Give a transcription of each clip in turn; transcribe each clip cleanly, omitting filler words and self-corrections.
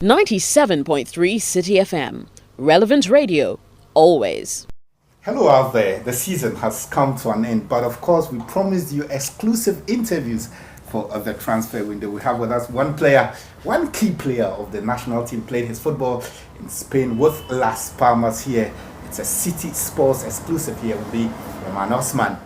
97.3 Citi FM. Relevant radio, always. Hello out there. The season has come to an end, but of course we promised you exclusive interviews for the transfer window. We have with us one key player of the national team, played his football in Spain with Las Palmas here. It's a Citi Sports exclusive here will be Rahman Osman.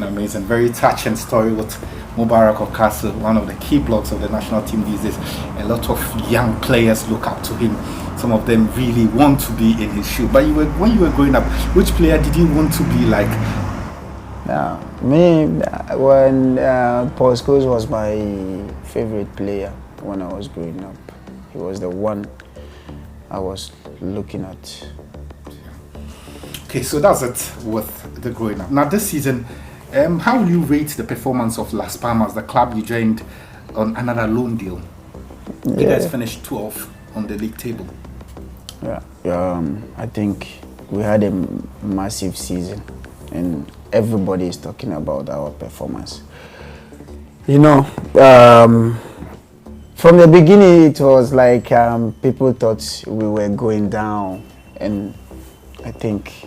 Amazing, very touching story with Mubarak Wakaso, one of the key blocks of the national team these days. A lot of young players look up to him. Some of them really want to be in his shoe. But when you were growing up, which player did you want to be like? Me, when Paul Scholes was my favorite player when I was growing up. He was the one I was looking at. Okay, so that's it with the growing up. Now this season, how will you rate the performance of Las Palmas, the club you joined on another loan deal? You guys finished 12th on the league table. I think we had a massive season and everybody is talking about our performance. You know, from the beginning it was like people thought we were going down, and I think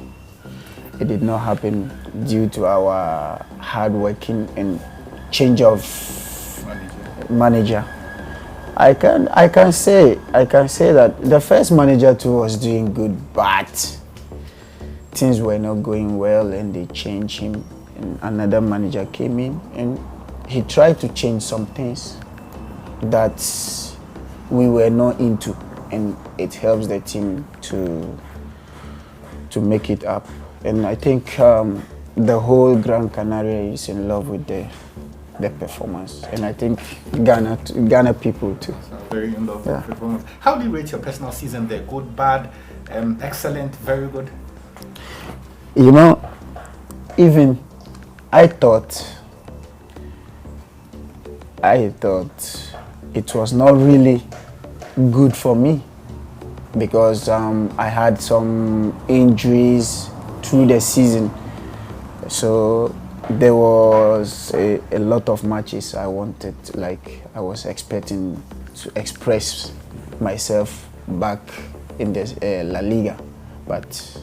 it did not happen due to our hard working and change of manager. I can say that the first manager too was doing good, but things were not going well and they changed him, and another manager came in and he tried to change some things that we were not into, and it helps the team to make it up. And I think the whole Gran Canaria is in love with the performance, and I think Ghana people too. Very in love with the performance. How do you rate your personal season there? Good, bad, excellent, very good? You know, even I thought it was not really good for me because I had some injuries through the season, so there was a lot of matches I wanted, like I was expecting to express myself back in the La Liga, but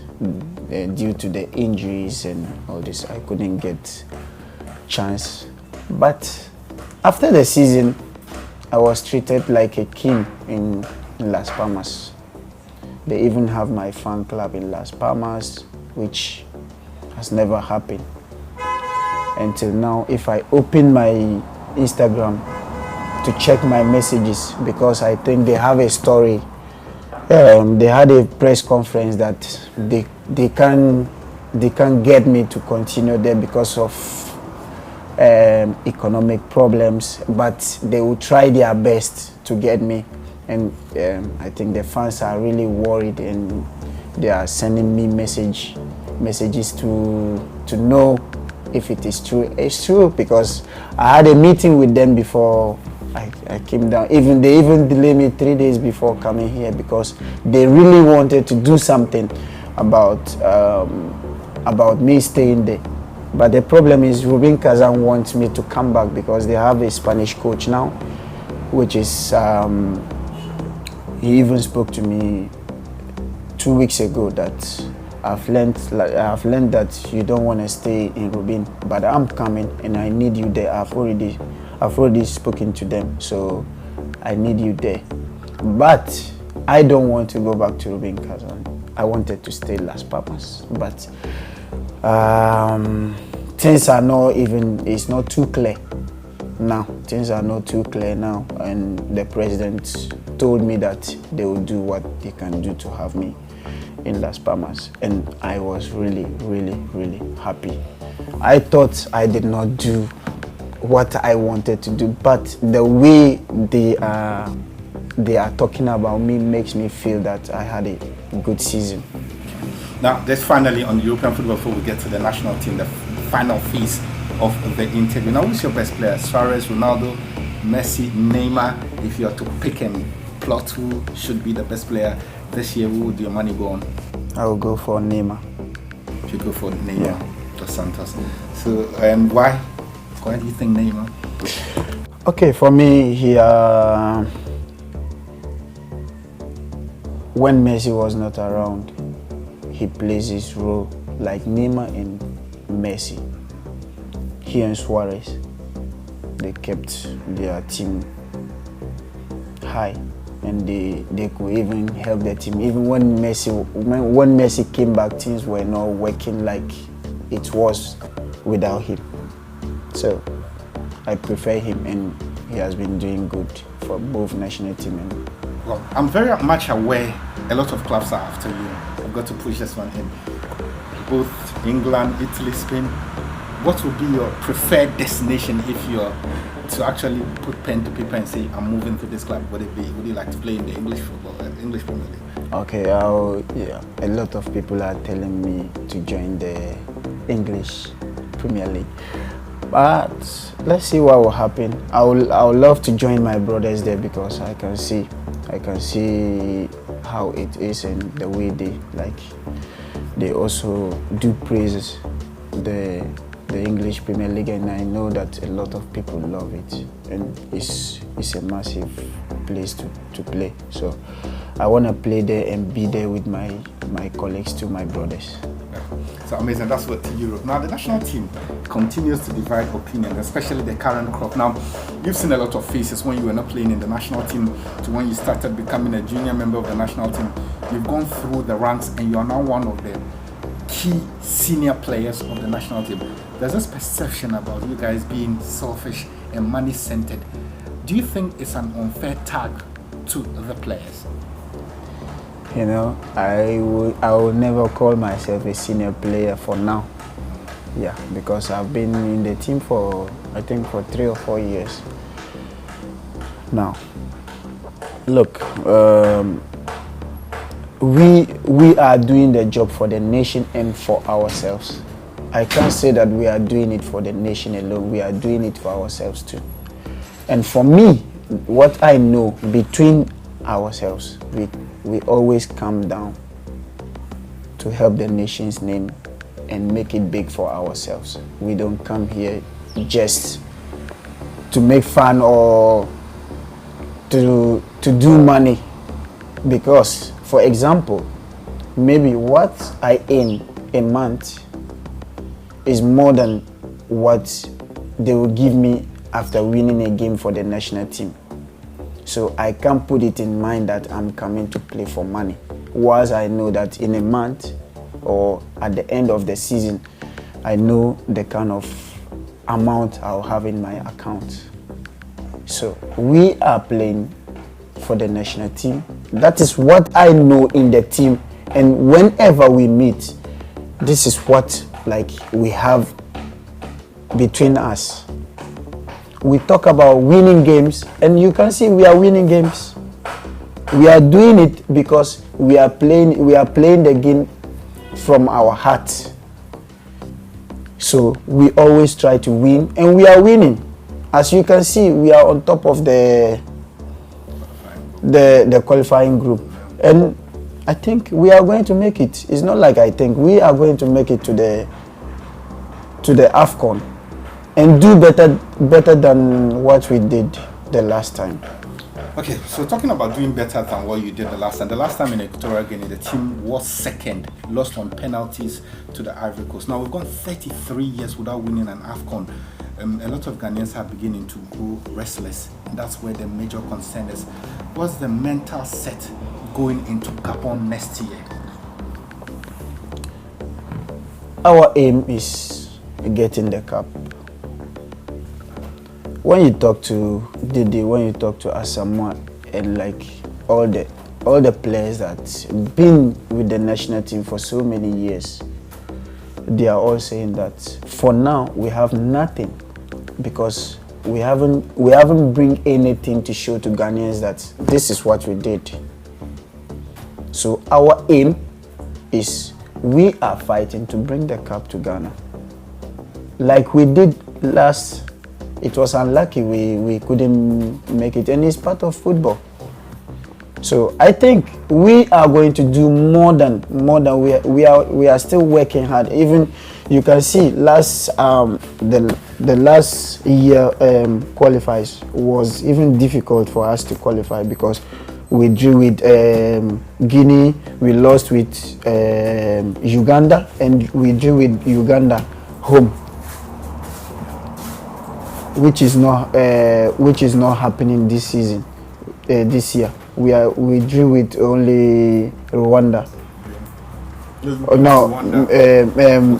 due to the injuries and all this I couldn't get chance. But after the season I was treated like a king in Las Palmas. They even have my fan club in Las Palmas, which has never happened until now. If I open my Instagram to check my messages, because I think they have a story, they had a press conference that they can get me to continue there because of economic problems, but they will try their best to get me. And I think the fans are really worried and they are sending me messages to know if it is true. It's true because I had a meeting with them before I came down. They even delayed me 3 days before coming here because they really wanted to do something about me staying there. But the problem is Rubin Kazan wants me to come back because they have a Spanish coach now, which is he even spoke to me 2 weeks ago that I've learned that you don't want to stay in Rubin, but I'm coming and I need you there. I've already spoken to them, so I need you there. But I don't want to go back to Rubin Kazan. I wanted to stay Las Palmas, but things are not even. It's not too clear now. Things are not too clear now, and the president told me that they will do what they can do to have me in Las Palmas, and I was really, really, really happy. I thought I did not do what I wanted to do, but the way they are talking about me makes me feel that I had a good season. Now, let's finally on European football before we get to the national team, the final phase of the interview. Now, who's your best player? Suarez, Ronaldo, Messi, Neymar. If you are to pick and plot who should be the best player this year, who would your money go on? I will go for Neymar. You go for Neymar dos Santos. So, and why? Why do you think Neymar? Okay, for me, when Messi was not around, he plays his role like Neymar and Messi. He and Suarez, they kept their team high, and they could even help the team. Even when Messi came back, things were not working like it was without him. So I prefer him, and he has been doing good for both national team and. Well, I'm very much aware a lot of clubs are after you. I've got to push this one in. Both England, Italy, Spain. What would be your preferred destination if you're to actually put pen to paper and say, I'm moving to this club? Would it be? Would you like to play in the English football, English Premier League? Okay, a lot of people are telling me to join the English Premier League, but let's see what will happen. I would love to join my brothers there because I can see how it is and the way they also do praise the English Premier League, and I know that a lot of people love it, and it's a massive place to play. So I want to play there and be there with my colleagues too, my brothers. So amazing. That's what to Europe. Now the national team continues to divide opinion, especially the current crop. Now you've seen a lot of faces when you were not playing in the national team to when you started becoming a junior member of the national team. You've gone through the ranks and you are now one of the key senior players of the national team. There's this perception about you guys being selfish and money-centered. Do you think it's an unfair tag to the players? You know, I will never call myself a senior player for now. Yeah, because I've been in the team for 3 or 4 years now. Look, we are doing the job for the nation and for ourselves. I can't say that we are doing it for the nation alone. We are doing it for ourselves too. And for me, what I know between ourselves, we always come down to help the nation's name and make it big for ourselves. We don't come here just to make fun or to do money. Because, for example, maybe what I earn a month is more than what they will give me after winning a game for the national team. So I can't put it in mind that I'm coming to play for money. Whilst I know that in a month or at the end of the season, I know the kind of amount I'll have in my account. So we are playing for the national team. That is what I know in the team. And whenever we meet, this is what we have between us. We talk about winning games, and you can see we are winning games. We are doing it because we are playing the game from our heart. So we always try to win, and we are winning. As you can see, we are on top of the qualifying group, and I think we are going to make it. It's not like I think, we are going to make it to the AFCON and do better than what we did the last time. Okay, so talking about doing better than what you did the last time in Equatorial Guinea, the team was second, lost on penalties to the Ivory Coast. Now we've gone 33 years without winning an AFCON. A lot of Ghanaians are beginning to grow restless, and that's where the major concern is. What's the mental set going into Gabon next year? Our aim is getting the cup. When you talk to Didi, when you talk to Asamoah, and all the players that been with the national team for so many years, they are all saying that for now we have nothing, because we haven't bring anything to show to Ghanaians that this is what we did. So our aim is, we are fighting to bring the cup to Ghana, like we did last it was unlucky we couldn't make it, and it's part of football. So I think we are going to do more than we are still working hard. Even you can see the last year qualifiers was even difficult for us to qualify because we drew with Guinea, we lost with Uganda, and we drew with Uganda home, which is not happening this season. This year we drew with only Rwanda.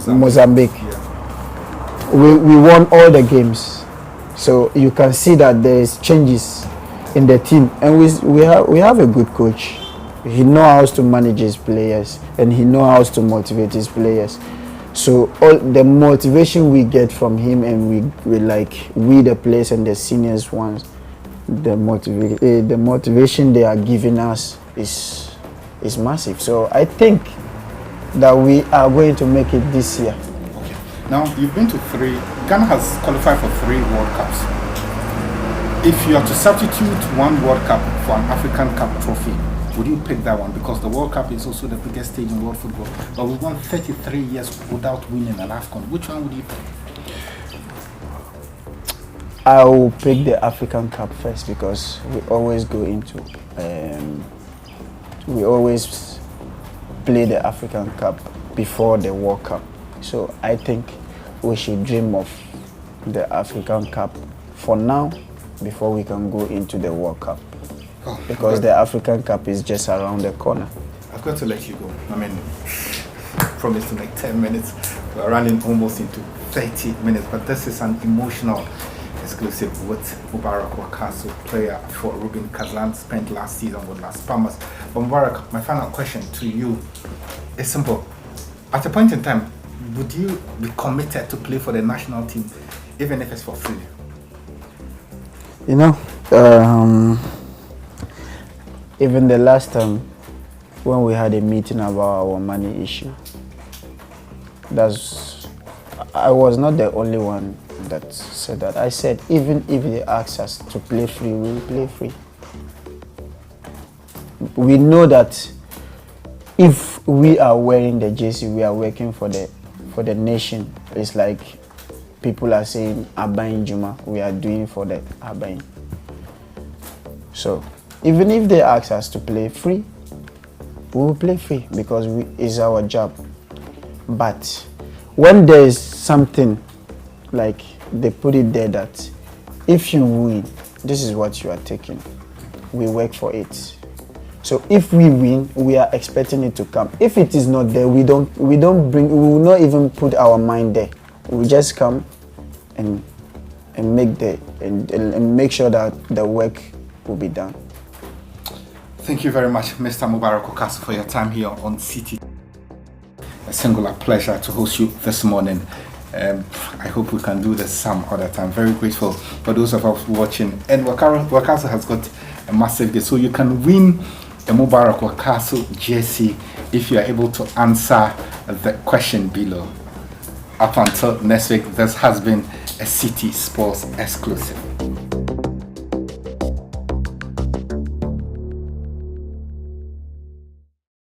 Mozambique. Yeah. We won all the games, so you can see that there is changes in the team, and we have a good coach. He knows how to manage his players, and he knows how to motivate his players. So all the motivation we get from him, and we the players and the seniors ones, the motivation they are giving us is massive. So I think that we are going to make it this year. Okay. Now you've been to Ghana has qualified for 3 World Cups. If you are to substitute one World Cup for an African Cup trophy, would you pick that one? Because the World Cup is also the biggest stage in world football. But we've won 33 years without winning an AFCON. Which one would you pick? I will pick the African Cup first because we always play the African Cup before the World Cup. So I think we should dream of the African Cup for now before we can go into the World Cup. Because the African Cup is just around the corner. I've got to let you go. I mean, promise to make 10 minutes. We're running almost into 30 minutes, but this is an emotional exclusive with Mubarak Wakaso, player for Rubin Kazan, spent last season with Las Palmas. But Mubarak, my final question to you is simple. At a point in time, would you be committed to play for the national team, even if it's for free? You know, even the last time when we had a meeting about our money issue, I was not the only one that said that. I said even if they ask us to play free, we will play free. We know that if we are wearing the jersey, we are working for the nation. It's like people are saying Abayin Juma, we are doing for the Abayin. So even if they ask us to play free, we will play free because it's our job. But when there is something like they put it there that if you win, this is what you are taking, we work for it. So if we win, we are expecting it to come. If it is not there, we will not even put our mind there. We just come and make sure that the work will be done. Thank you very much, Mr. Mubarak Wakaso, for your time here on Citi. A singular pleasure to host you this morning. I hope we can do this some other time. Very grateful for those of us watching. And Wakaso has got a massive gift, so you can win a Mubarak Wakaso jersey if you are able to answer the question below. Up until next week, this has been a Citi Sports exclusive.